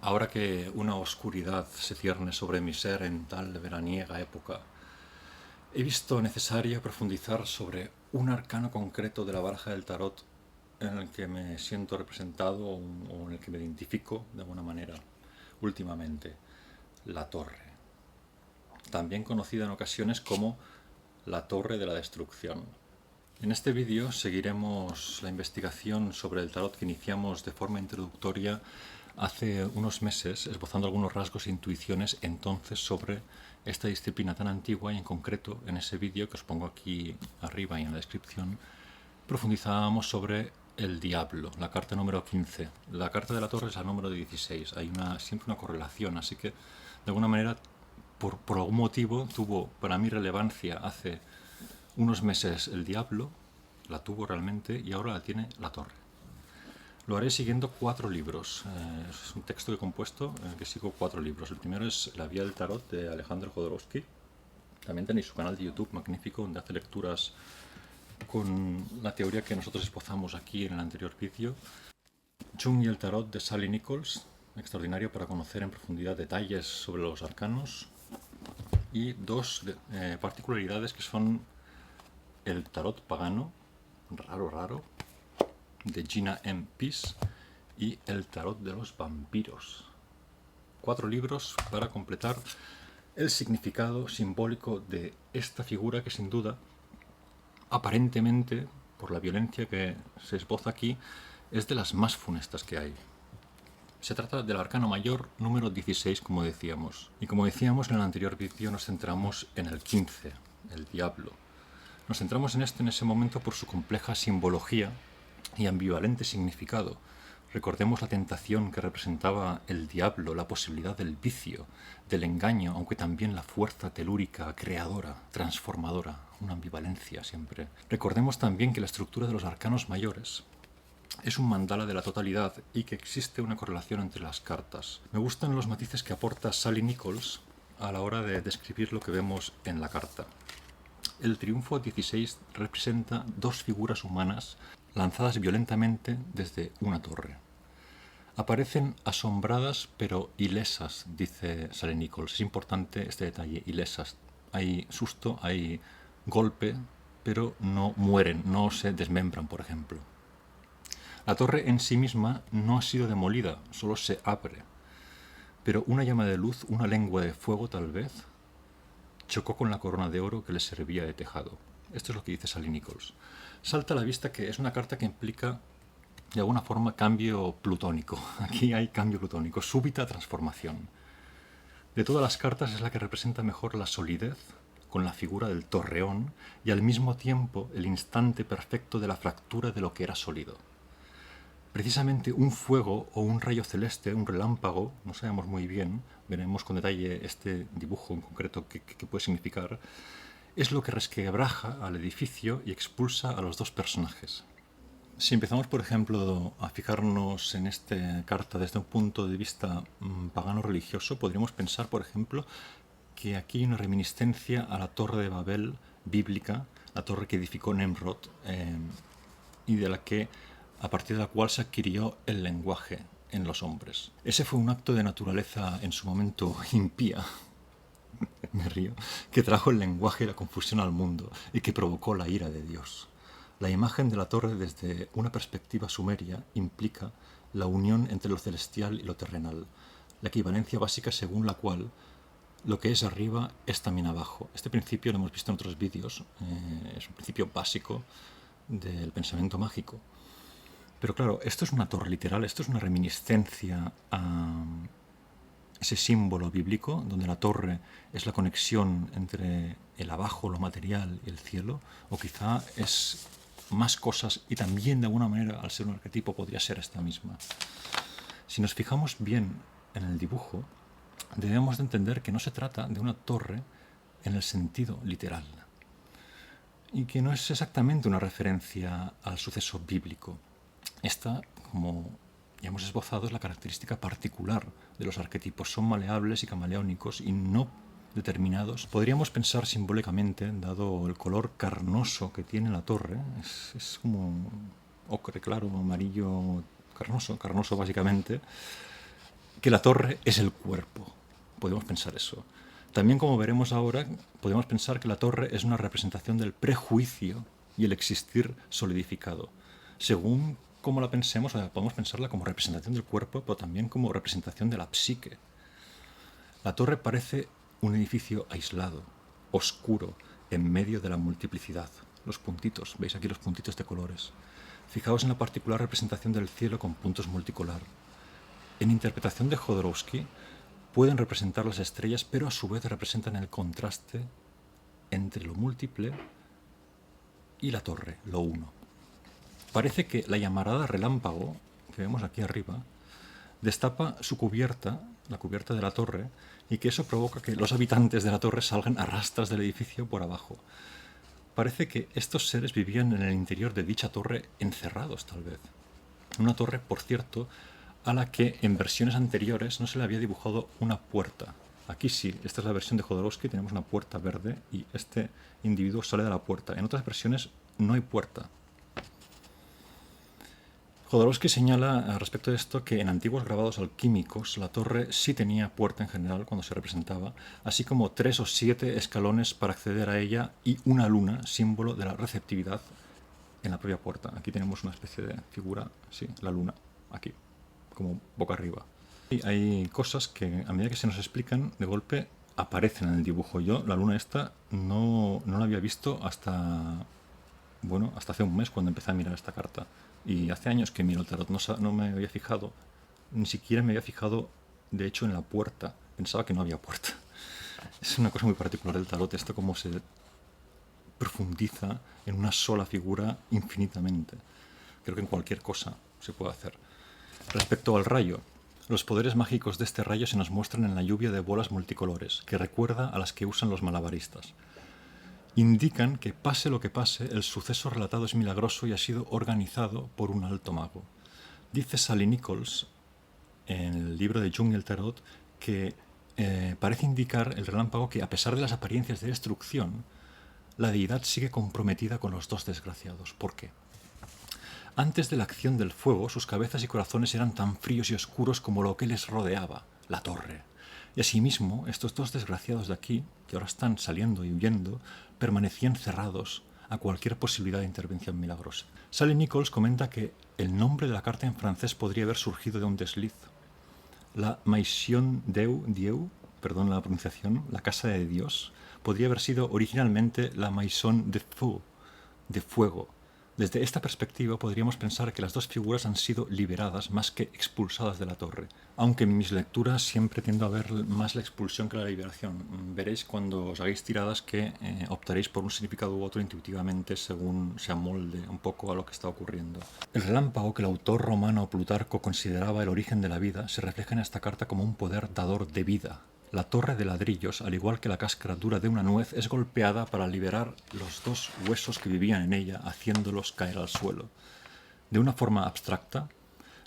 Ahora que una oscuridad se cierne sobre mi ser en tal veraniega época, he visto necesario profundizar sobre un arcano concreto de la baraja del tarot en el que me siento representado o en el que me identifico de alguna manera últimamente, la torre, también conocida en ocasiones como la torre de la destrucción. En este vídeo seguiremos la investigación sobre el tarot que iniciamos de forma introductoria hace unos meses, esbozando algunos rasgos e intuiciones entonces sobre esta disciplina tan antigua, y en concreto en ese vídeo que os pongo aquí arriba y en la descripción profundizábamos sobre el diablo, la carta número 15. La carta de la torre es la número 16. Hay siempre una correlación, así que de alguna manera, por algún motivo, tuvo para mí relevancia hace unos meses el diablo, la tuvo realmente, y ahora la tiene la torre. Lo haré siguiendo 4 libros. Es un texto que he compuesto en el que sigo 4 libros. El primero es La Vía del Tarot, de Alejandro Jodorowsky. También tenéis su canal de YouTube magnífico, donde hace lecturas con la teoría que nosotros esbozamos aquí en el anterior vídeo. Jung y el Tarot, de Sally Nichols, extraordinario para conocer en profundidad detalles sobre los arcanos. Y 2 particularidades que son el Tarot Pagano, raro, de Gina M. Peace, y el Tarot de los Vampiros. 4 libros para completar el significado simbólico de esta figura que, sin duda, aparentemente, por la violencia que se esboza aquí, es de las más funestas que hay. Se trata del arcano mayor número 16, como decíamos. Y como decíamos en el anterior vídeo, nos centramos en el 15, el diablo. Nos centramos en ese momento por su compleja simbología y ambivalente significado. Recordemos la tentación que representaba el diablo, la posibilidad del vicio, del engaño, aunque también la fuerza telúrica, creadora, transformadora, una ambivalencia siempre. Recordemos también que la estructura de los arcanos mayores es un mandala de la totalidad y que existe una correlación entre las cartas. Me gustan los matices que aporta Sally Nichols a la hora de describir lo que vemos en la carta. El triunfo 16 representa 2 figuras humanas lanzadas violentamente desde una torre. Aparecen asombradas pero ilesas, dice Sally Nichols. Es importante este detalle, ilesas. Hay susto, hay golpe, pero no mueren, no se desmembran, por ejemplo. La torre en sí misma no ha sido demolida, solo se abre. Pero una llama de luz, una lengua de fuego tal vez, chocó con la corona de oro que le servía de tejado. Esto es lo que dice Sally Nichols. Salta a la vista que es una carta que implica, de alguna forma, cambio plutónico. Aquí hay cambio plutónico, súbita transformación. De todas las cartas es la que representa mejor la solidez, con la figura del torreón, y al mismo tiempo el instante perfecto de la fractura de lo que era sólido. Precisamente un fuego o un rayo celeste, un relámpago, no sabemos muy bien, veremos con detalle este dibujo en concreto qué puede significar, es lo que resquebraja al edificio y expulsa a los 2 personajes. Si empezamos, por ejemplo, a fijarnos en esta carta desde un punto de vista pagano-religioso, podríamos pensar, por ejemplo, que aquí hay una reminiscencia a la torre de Babel bíblica, la torre que edificó Nemrod, y de la que, a partir de la cual se adquirió el lenguaje en los hombres. Ese fue un acto de naturaleza en su momento impía, me río, que trajo el lenguaje y la confusión al mundo y que provocó la ira de Dios. La imagen de la torre desde una perspectiva sumeria implica la unión entre lo celestial y lo terrenal, la equivalencia básica según la cual lo que es arriba es también abajo. Este principio lo hemos visto en otros vídeos, es un principio básico del pensamiento mágico. Pero claro, esto es una torre literal, esto es una reminiscencia a ese símbolo bíblico, donde la torre es la conexión entre el abajo, lo material, y el cielo, o quizá es más cosas y también de alguna manera, al ser un arquetipo, podría ser esta misma. Si nos fijamos bien en el dibujo, debemos de entender que no se trata de una torre en el sentido literal, y que no es exactamente una referencia al suceso bíblico. Esta, como ya hemos esbozado, es la característica particular de los arquetipos. Son maleables y camaleónicos y no determinados. Podríamos pensar simbólicamente, dado el color carnoso que tiene la torre, es como ocre claro, amarillo carnoso básicamente, que la torre es el cuerpo. Podemos pensar eso. También, como veremos ahora, podemos pensar que la torre es una representación del prejuicio y el existir solidificado. Según cómo la pensemos, podemos pensarla como representación del cuerpo, pero también como representación de la psique. La torre parece un edificio aislado, oscuro, en medio de la multiplicidad. Los puntitos, veis aquí los puntitos de colores. Fijaos en la particular representación del cielo con puntos multicolor. En interpretación de Jodorowsky, pueden representar las estrellas, pero a su vez representan el contraste entre lo múltiple y la torre, lo uno. Parece que la llamarada relámpago, que vemos aquí arriba, destapa su cubierta, la cubierta de la torre, y que eso provoca que los habitantes de la torre salgan a rastras del edificio por abajo. Parece que estos seres vivían en el interior de dicha torre encerrados, tal vez. Una torre, por cierto, a la que en versiones anteriores no se le había dibujado una puerta. Aquí sí, esta es la versión de Jodorowsky, tenemos una puerta verde y este individuo sale de la puerta. En otras versiones no hay puerta. Jodorowsky señala respecto de esto que en antiguos grabados alquímicos la torre sí tenía puerta en general cuando se representaba, así como 3 o 7 escalones para acceder a ella y una luna, símbolo de la receptividad, en la propia puerta. Aquí tenemos una especie de figura, sí, la luna, aquí, como boca arriba. Y hay cosas que a medida que se nos explican, de golpe aparecen en el dibujo. Yo la luna esta no la había visto hasta hace un mes cuando empecé a mirar esta carta. Y hace años que miro el tarot, no me había fijado, ni siquiera me había fijado, de hecho, en la puerta. Pensaba que no había puerta. Es una cosa muy particular del tarot, esto como se profundiza en una sola figura infinitamente. Creo que en cualquier cosa se puede hacer. Respecto al rayo, los poderes mágicos de este rayo se nos muestran en la lluvia de bolas multicolores, que recuerda a las que usan los malabaristas. Indican que, pase lo que pase, el suceso relatado es milagroso y ha sido organizado por un alto mago. Dice Sally Nichols, en el libro de Jung y el Tarot, que parece indicar el relámpago que, a pesar de las apariencias de destrucción, la deidad sigue comprometida con los dos desgraciados. ¿Por qué? Antes de la acción del fuego, sus cabezas y corazones eran tan fríos y oscuros como lo que les rodeaba, la torre. Y asimismo, estos dos desgraciados de aquí, que ahora están saliendo y huyendo, permanecían cerrados a cualquier posibilidad de intervención milagrosa. Sally Nichols comenta que el nombre de la carta en francés podría haber surgido de un desliz. La Maison Dieu, perdón la pronunciación, la casa de Dios, podría haber sido originalmente la Maison de Feu, de fuego. Desde esta perspectiva podríamos pensar que las dos figuras han sido liberadas más que expulsadas de la torre, aunque en mis lecturas siempre tiendo a ver más la expulsión que la liberación. Veréis cuando os hagáis tiradas que optaréis por un significado u otro intuitivamente según se amolde un poco a lo que está ocurriendo. El relámpago que el autor romano Plutarco consideraba el origen de la vida se refleja en esta carta como un poder dador de vida. La torre de ladrillos, al igual que la cáscara dura de una nuez, es golpeada para liberar los dos huesos que vivían en ella, haciéndolos caer al suelo. De una forma abstracta,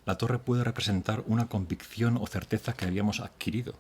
la torre puede representar una convicción o certeza que habíamos adquirido,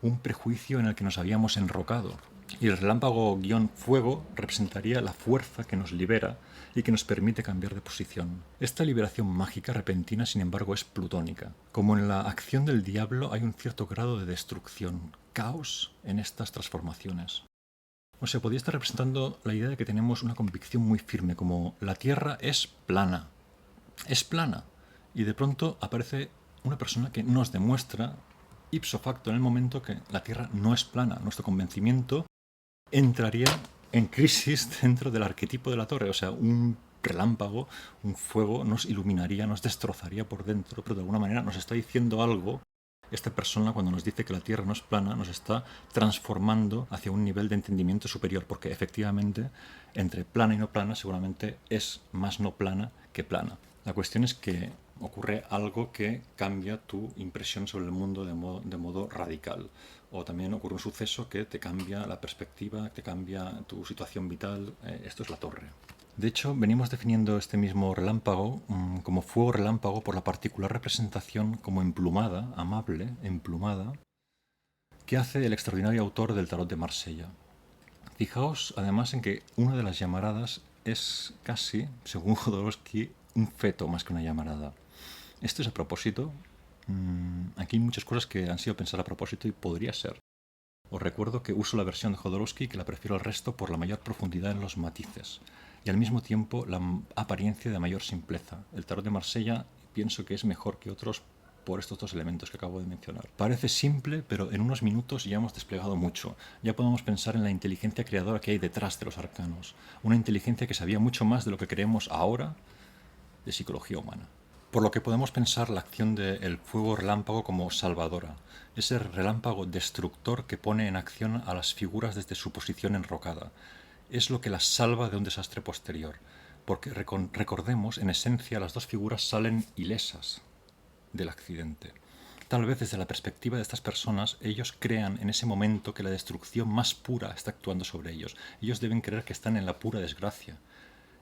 un prejuicio en el que nos habíamos enrocado, y el relámpago-fuego representaría la fuerza que nos libera y que nos permite cambiar de posición. Esta liberación mágica repentina, sin embargo, es plutónica. Como en la acción del diablo hay un cierto grado de destrucción, caos en estas transformaciones. O sea, podría estar representando la idea de que tenemos una convicción muy firme, como la Tierra es plana. Es plana. Y de pronto aparece una persona que nos demuestra ipso facto en el momento que la Tierra no es plana. Nuestro convencimiento entraría en crisis dentro del arquetipo de la torre. O sea, un relámpago, un fuego nos iluminaría, nos destrozaría por dentro, pero de alguna manera nos está diciendo algo. Esta persona, cuando nos dice que la Tierra no es plana, nos está transformando hacia un nivel de entendimiento superior, porque efectivamente entre plana y no plana seguramente es más no plana que plana. La cuestión es que ocurre algo que cambia tu impresión sobre el mundo de modo radical. O también ocurre un suceso que te cambia la perspectiva, te cambia tu situación vital. Esto es la torre. De hecho, venimos definiendo este mismo relámpago como fuego relámpago por la particular representación como emplumada, amable, emplumada, que hace el extraordinario autor del Tarot de Marsella. Fijaos además en que una de las llamaradas es casi, según Jodorowsky, un feto más que una llamarada. Esto es a propósito, Aquí hay muchas cosas que han sido pensadas a propósito y podría ser. Os recuerdo que uso la versión de Jodorowsky, que la prefiero al resto por la mayor profundidad en los matices y al mismo tiempo la apariencia de mayor simpleza. El tarot de Marsella pienso que es mejor que otros por estos dos elementos que acabo de mencionar. Parece simple, pero en unos minutos ya hemos desplegado mucho. Ya podemos pensar en la inteligencia creadora que hay detrás de los arcanos. Una inteligencia que sabía mucho más de lo que creemos ahora de psicología humana. Por lo que podemos pensar la acción del fuego relámpago como salvadora, ese relámpago destructor que pone en acción a las figuras desde su posición enrocada. Es lo que las salva de un desastre posterior, porque recordemos, en esencia las dos figuras salen ilesas del accidente. Tal vez desde la perspectiva de estas personas, ellos crean en ese momento que la destrucción más pura está actuando sobre ellos. Ellos deben creer que están en la pura desgracia.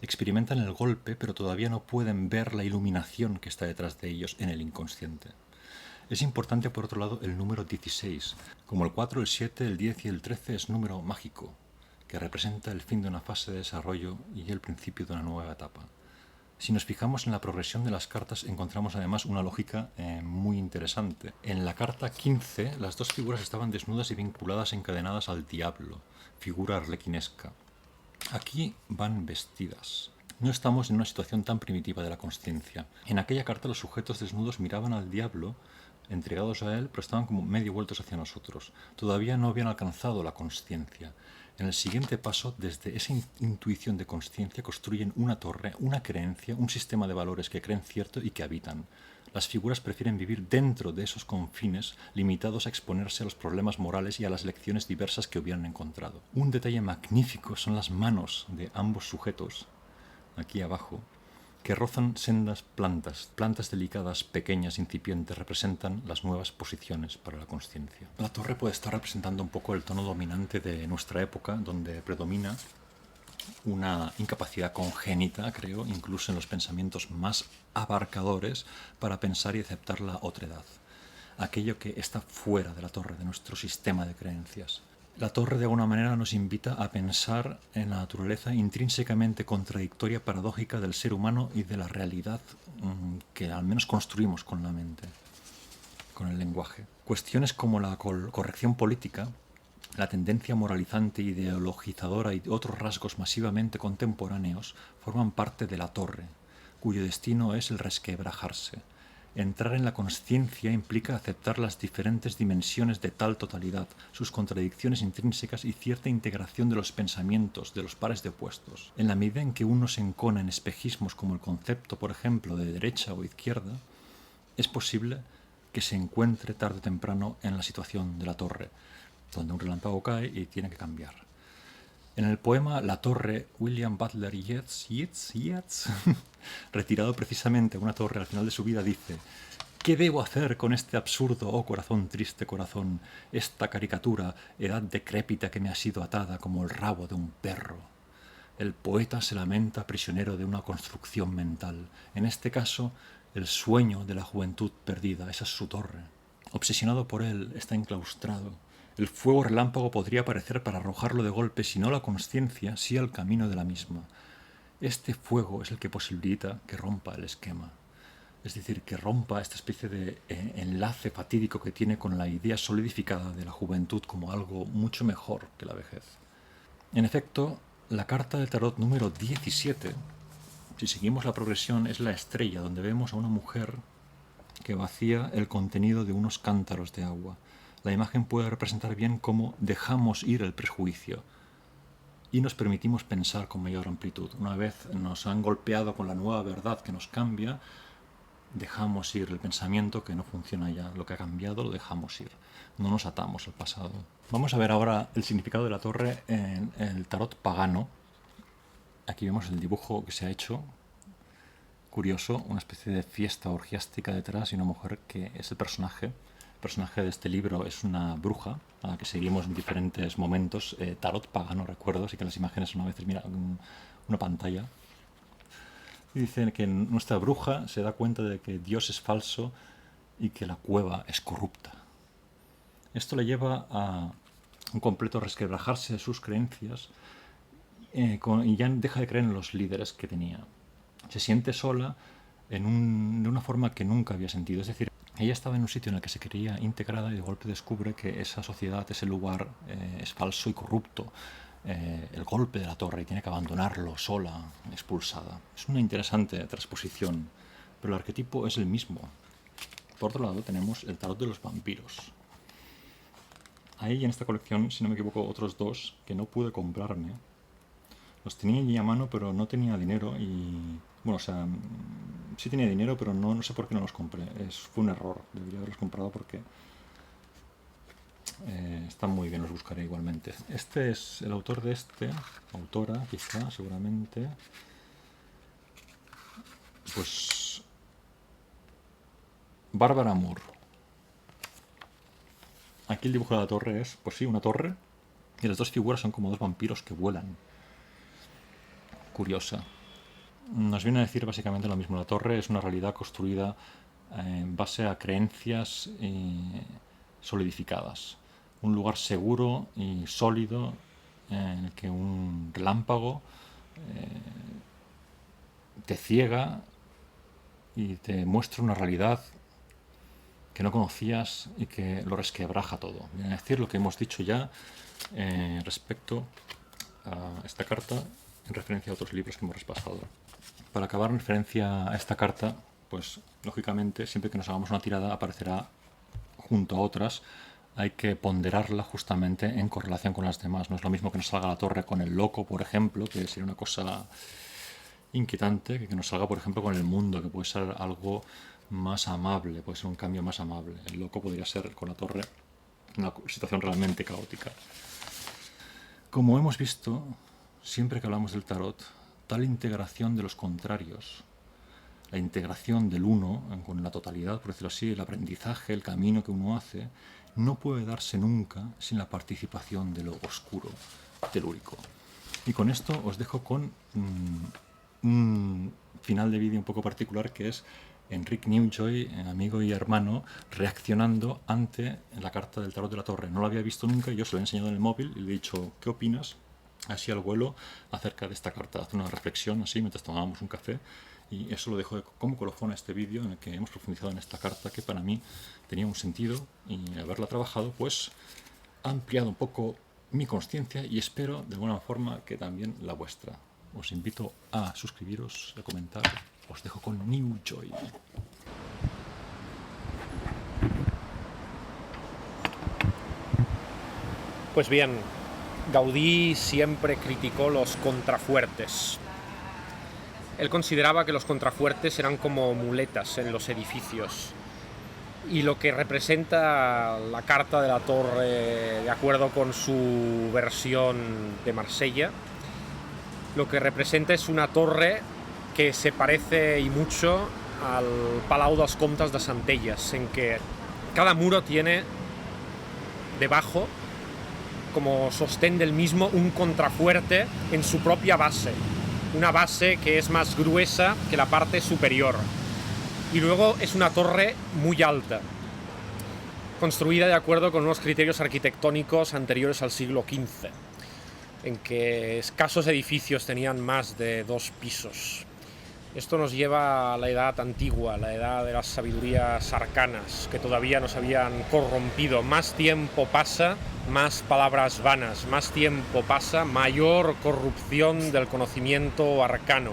Experimentan el golpe, pero todavía no pueden ver la iluminación que está detrás de ellos en el inconsciente. Es importante, por otro lado, el número 16. Como el 4, el 7, el 10 y el 13 es número mágico, que representa el fin de una fase de desarrollo y el principio de una nueva etapa. Si nos fijamos en la progresión de las cartas, encontramos además una lógica muy interesante. En la carta 15, las dos figuras estaban desnudas y vinculadas, encadenadas al diablo, figura arlequinesca. Aquí van vestidas. No estamos en una situación tan primitiva de la consciencia. En aquella carta los sujetos desnudos miraban al diablo, entregados a él, pero estaban como medio vueltos hacia nosotros. Todavía no habían alcanzado la consciencia. En el siguiente paso, desde esa intuición de consciencia, construyen una torre, una creencia, un sistema de valores que creen cierto y que habitan. Las figuras prefieren vivir dentro de esos confines, limitados a exponerse a los problemas morales y a las lecciones diversas que hubieran encontrado. Un detalle magnífico son las manos de ambos sujetos, aquí abajo, que rozan sendas plantas. Plantas delicadas, pequeñas, incipientes, representan las nuevas posiciones para la consciencia. La torre puede estar representando un poco el tono dominante de nuestra época, donde predomina una incapacidad congénita, creo, incluso en los pensamientos más abarcadores, para pensar y aceptar la otredad, aquello que está fuera de la torre, de nuestro sistema de creencias. La torre de alguna manera nos invita a pensar en la naturaleza intrínsecamente contradictoria, paradójica del ser humano y de la realidad que al menos construimos con la mente, con el lenguaje. Cuestiones como la corrección política, la tendencia moralizante, ideologizadora y otros rasgos masivamente contemporáneos forman parte de la torre, cuyo destino es el resquebrajarse. Entrar en la consciencia implica aceptar las diferentes dimensiones de tal totalidad, sus contradicciones intrínsecas y cierta integración de los pensamientos, de los pares de opuestos. En la medida en que uno se encona en espejismos como el concepto, por ejemplo, de derecha o izquierda, es posible que se encuentre tarde o temprano en la situación de la torre, donde un relámpago cae y tiene que cambiar. En el poema La Torre, William Butler Yeats, retirado precisamente a una torre al final de su vida, dice: ¿qué debo hacer con este absurdo, oh corazón, triste corazón, esta caricatura, edad decrépita que me ha sido atada como el rabo de un perro? El poeta se lamenta prisionero de una construcción mental. En este caso, el sueño de la juventud perdida, esa es su torre. Obsesionado por él, está enclaustrado. El fuego relámpago podría aparecer para arrojarlo de golpe, si no la consciencia, sí al camino de la misma. Este fuego es el que posibilita que rompa el esquema. Es decir, que rompa esta especie de enlace fatídico que tiene con la idea solidificada de la juventud como algo mucho mejor que la vejez. En efecto, la carta del tarot número 17, si seguimos la progresión, es la estrella, donde vemos a una mujer que vacía el contenido de unos cántaros de agua. La imagen puede representar bien cómo dejamos ir el prejuicio y nos permitimos pensar con mayor amplitud. Una vez nos han golpeado con la nueva verdad que nos cambia, dejamos ir el pensamiento que no funciona ya. Lo que ha cambiado lo dejamos ir. No nos atamos al pasado. Vamos a ver ahora el significado de la torre en el tarot pagano. Aquí vemos el dibujo que se ha hecho. Curioso, una especie de fiesta orgiástica detrás y una mujer que es el personaje. El personaje de este libro es una bruja a la que seguimos en diferentes momentos. Tarot pagano, recuerdo, así que las imágenes son a veces, mira, una pantalla. Y dicen que nuestra bruja se da cuenta de que Dios es falso y que la cueva es corrupta. Esto le lleva a un completo resquebrajarse de sus creencias y ya deja de creer en los líderes que tenía. Se siente sola de una forma que nunca había sentido. Es decir, Ella estaba en un sitio en el que se creía integrada y de golpe descubre que esa sociedad, ese lugar, es falso y corrupto. El golpe de la torre y tiene que abandonarlo sola, expulsada. Es una interesante transposición, pero el arquetipo es el mismo. Por otro lado tenemos el tarot de los vampiros. Hay en esta colección, si no me equivoco, otros dos que no pude comprarme. Los tenía allí a mano, pero no tenía dinero y... Bueno, o sea, sí tenía dinero, pero no sé por qué no los compré. Fue un error, debería haberlos comprado porque están muy bien, los buscaré igualmente. Este es el autor de este, autora quizá, seguramente. Pues... Bárbara Moore. Aquí el dibujo de la torre es, pues sí, una torre. Y las dos figuras son como dos vampiros que vuelan. Curiosa. Nos viene a decir básicamente lo mismo. La torre es una realidad construida en base a creencias solidificadas. Un lugar seguro y sólido en el que un relámpago te ciega y te muestra una realidad que no conocías y que lo resquebraja todo. Viene a decir lo que hemos dicho ya respecto a esta carta en referencia a otros libros que hemos repasado. Para acabar en referencia a esta carta, pues lógicamente siempre que nos hagamos una tirada aparecerá junto a otras. Hay que ponderarla justamente en correlación con las demás. No es lo mismo que nos salga la torre con el loco, por ejemplo, que sería una cosa inquietante, que nos salga, por ejemplo, con el mundo, que puede ser algo más amable, puede ser un cambio más amable. El loco podría ser con la torre una situación realmente caótica. Como hemos visto, siempre que hablamos del tarot, tal integración de los contrarios, la integración del uno con la totalidad, por decirlo así, el aprendizaje, el camino que uno hace, no puede darse nunca sin la participación de lo oscuro, telúrico. Y con esto os dejo con un final de vídeo un poco particular, que es Enrique Newjoy, amigo y hermano, reaccionando ante la carta del tarot de la torre. No lo había visto nunca, yo se lo he enseñado en el móvil y le he dicho, ¿qué opinas? Así al vuelo acerca de esta carta. Hace una reflexión así mientras tomábamos un café, y eso lo dejo como colofón a este vídeo en el que hemos profundizado en esta carta que para mí tenía un sentido, y haberla trabajado pues ha ampliado un poco mi conciencia y espero de alguna forma que también la vuestra. Os invito a suscribiros, a comentar. Os dejo con Newjoy. Pues bien, Gaudí siempre criticó los contrafuertes. Él consideraba que los contrafuertes eran como muletas en los edificios. Y lo que representa la carta de la torre, de acuerdo con su versión de Marsella, lo que representa es una torre que se parece y mucho al Palau dels Comtes de Centelles, en que cada muro tiene debajo, como sostén del mismo, un contrafuerte en su propia base, una base que es más gruesa que la parte superior. Y luego es una torre muy alta, construida de acuerdo con unos criterios arquitectónicos anteriores al siglo XV, en que escasos edificios tenían más de 2 pisos. Esto nos lleva a la edad antigua, la edad de las sabidurías arcanas, que todavía no se habían corrompido. Más tiempo pasa, más palabras vanas, más tiempo pasa, mayor corrupción del conocimiento arcano.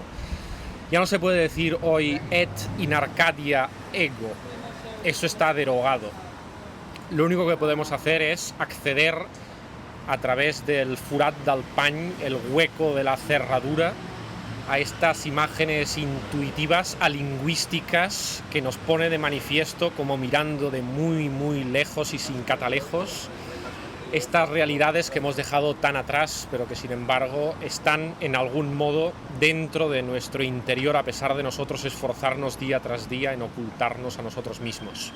Ya no se puede decir hoy et in Arcadia ego, eso está derogado. Lo único que podemos hacer es acceder a través del forat del pany, el hueco de la cerradura, a estas imágenes intuitivas, alingüísticas, que nos pone de manifiesto, como mirando de muy muy lejos y sin catalejos, estas realidades que hemos dejado tan atrás, pero que sin embargo están en algún modo dentro de nuestro interior, a pesar de nosotros esforzarnos día tras día en ocultarnos a nosotros mismos.